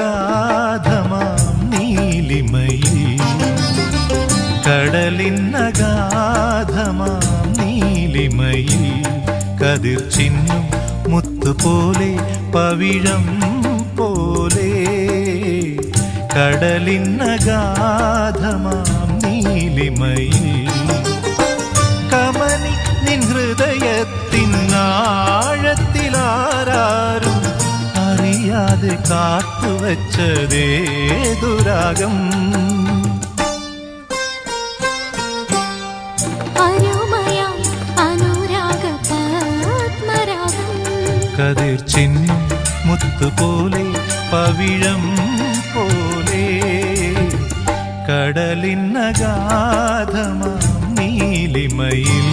കടലിന്നഗാധമാം നീലിമയിൽ കടലിന്നഗാധമാം നീലിമയിൽ കതിർ ചിന്നും മുത്തുപോലെ പവിഴം പോലെ കടലിന്നഗാധമാം നീലിമയിൽ കമനി നിൻ ഹൃദയത്തിനാഴത്തിലാരും അറിയാതെ കാത്തുവച്ചതേതുരാഗം കതിർ ചിന്നും മുത്തുപോലെ പവിഴം പോലെ കടലിന്നഗാധമാം നീലിമയിൽ